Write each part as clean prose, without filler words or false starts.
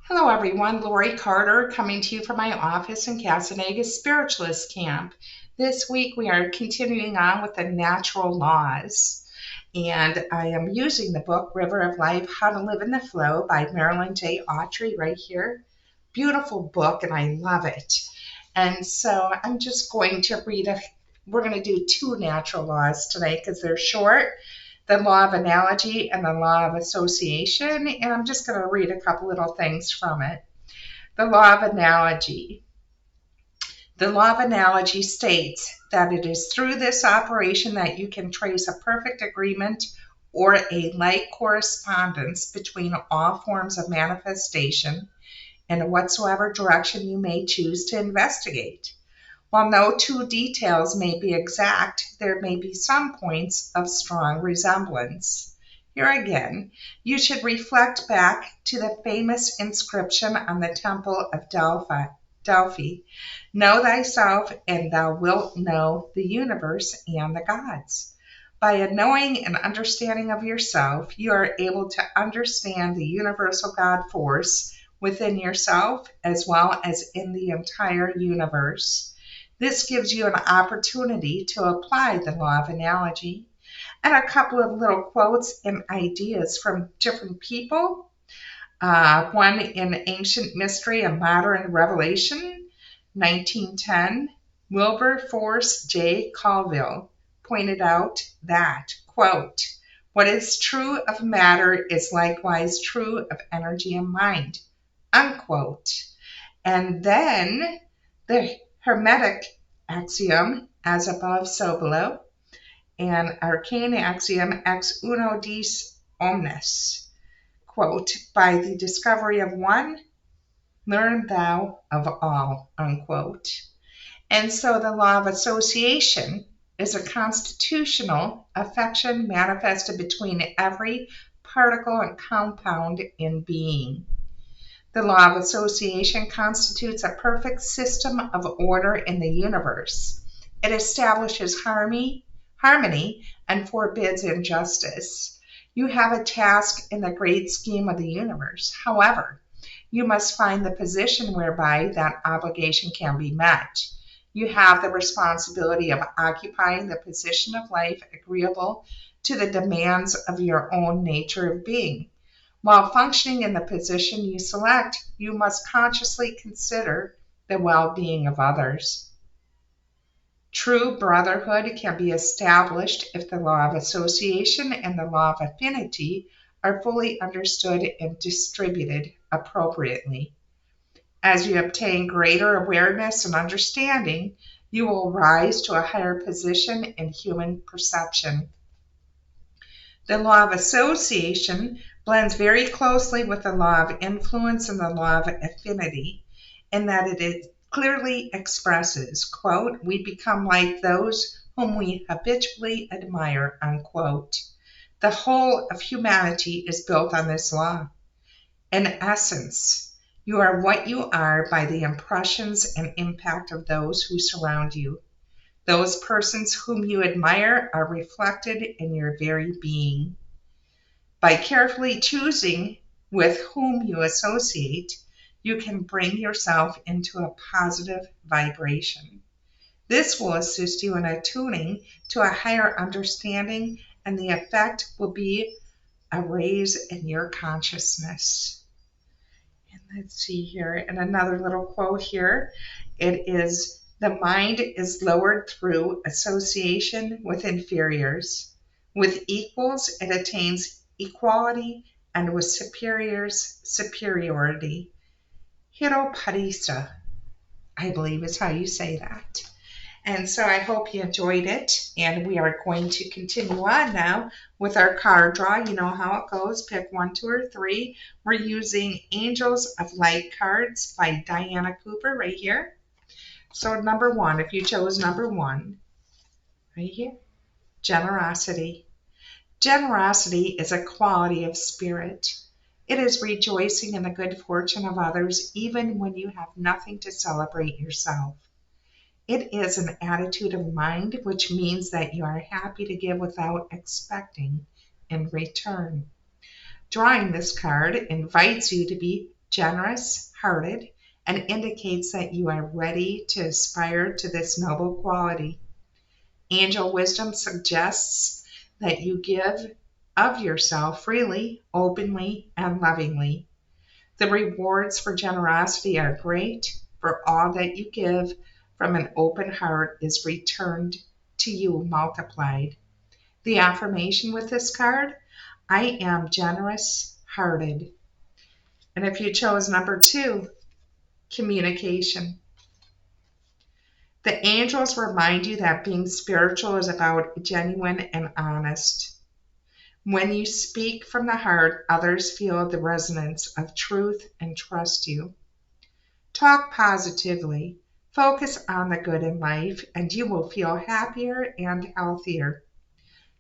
Hello, everyone. LoriCarter coming to you from my office in Casanega Spiritualist Camp. This week we are continuing on with the natural laws, and I am using the book River of Life How to Live in the Flow by Marilyn J. Autry right here. Beautiful book, and I love it. And so I'm just going to we're going to do two natural laws today because they're short, the law of analogy and the law of association, and I'm just going to read a couple little things from it. The law of analogy. The law of analogy states that it is through this operation that you can trace a perfect agreement or a like correspondence between all forms of manifestation in whatsoever direction you may choose to investigate. While no two details may be exact, there may be some points of strong resemblance. Here again, you should reflect back to the famous inscription on the Temple of Delphi. Know thyself, and thou wilt know the universe and the gods. By a knowing and understanding of yourself, you are able to understand the universal God force within yourself as well as in the entire universe. This gives you an opportunity to apply the law of analogy. And a couple of little quotes and ideas from different people. One in Ancient Mystery and Modern Revelation, 1910. Wilberforce J. Colville pointed out that, quote, what is true of matter is likewise true of energy and mind, unquote. And then the Hermetic axiom, as above, so below, and arcane axiom, ex uno dis omnes, quote, by the discovery of one, learn thou of all, unquote. And so the law of association is a constitutional affection manifested between every particle and compound in being. The law of association constitutes a perfect system of order in the universe. It establishes harmony and forbids injustice. You have a task in the great scheme of the universe. However, you must find the position whereby that obligation can be met. You have the responsibility of occupying the position of life agreeable to the demands of your own nature of being. While functioning in the position you select, you must consciously consider the well-being of others. True brotherhood can be established if the law of association and the law of affinity are fully understood and distributed appropriately. As you obtain greater awareness and understanding, you will rise to a higher position in human perception. The law of association blends very closely with the law of influence and the law of affinity, in that it clearly expresses, quote, we become like those whom we habitually admire, unquote. The whole of humanity is built on this law. In essence, you are what you are by the impressions and impact of those who surround you. Those persons whom you admire are reflected in your very being. By carefully choosing with whom you associate, you can bring yourself into a positive vibration. This will assist you in attuning to a higher understanding, and the effect will be a raise in your consciousness. And let's see here, and another little quote here. It is, the mind is lowered through association with inferiors. With equals, it attains equality, and with superiors, superiority. Hiroparisa, I believe is how you say that. And so I hope you enjoyed it, and we are going to continue on now with our card draw. You know how it goes. Pick 1, 2, or 3. We're using Angels of Light cards by Diana Cooper right here. So number 1, if you chose number 1, right here, generosity. Generosity is a quality of spirit. It is rejoicing in the good fortune of others even when you have nothing to celebrate yourself. It is an attitude of mind, which means that you are happy to give without expecting in return. Drawing this card invites you to be generous hearted, and indicates that you are ready to aspire to this noble quality. Angel wisdom suggests that you give of yourself freely, openly, and lovingly. The rewards for generosity are great, for all that you give from an open heart is returned to you multiplied. The affirmation with this card: I am generous hearted. And if you chose number 2, communication, the angels remind you that being spiritual is about genuine and honest. When you speak from the heart, others feel the resonance of truth and trust you. Talk positively. Focus on the good in life, and you will feel happier and healthier.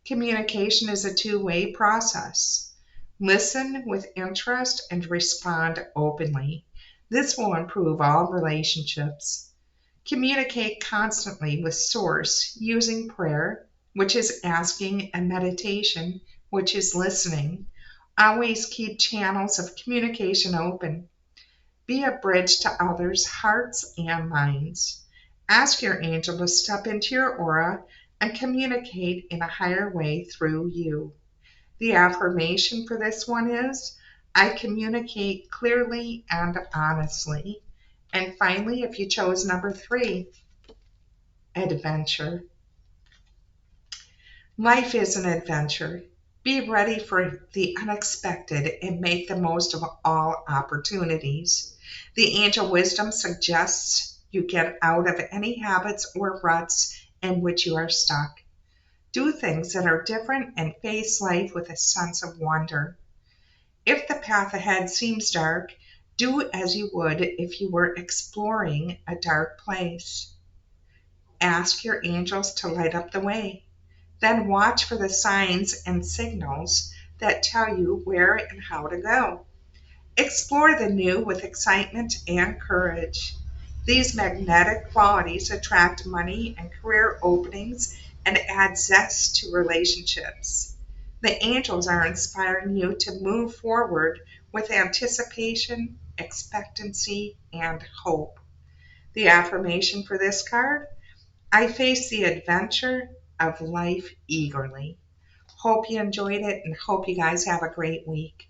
Communication is a two-way process. Listen with interest and respond openly. This will improve all relationships. Communicate constantly with Source using prayer, which is asking, and meditation, which is listening. Always keep channels of communication open. Be a bridge to others' hearts and minds. Ask your angel to step into your aura and communicate in a higher way through you. The affirmation for this one is, I communicate clearly and honestly. And finally, if you chose number 3, adventure. Life is an adventure. Be ready for the unexpected and make the most of all opportunities. The angel wisdom suggests you get out of any habits or ruts in which you are stuck. Do things that are different and face life with a sense of wonder. If the path ahead seems dark, do as you would if you were exploring a dark place. Ask your angels to light up the way. Then watch for the signs and signals that tell you where and how to go. Explore the new with excitement and courage. These magnetic qualities attract money and career openings and add zest to relationships. The angels are inspiring you to move forward with anticipation, expectancy, and hope. The affirmation for this card: I face the adventure of life eagerly. Hope you enjoyed it and hope you guys have a great week.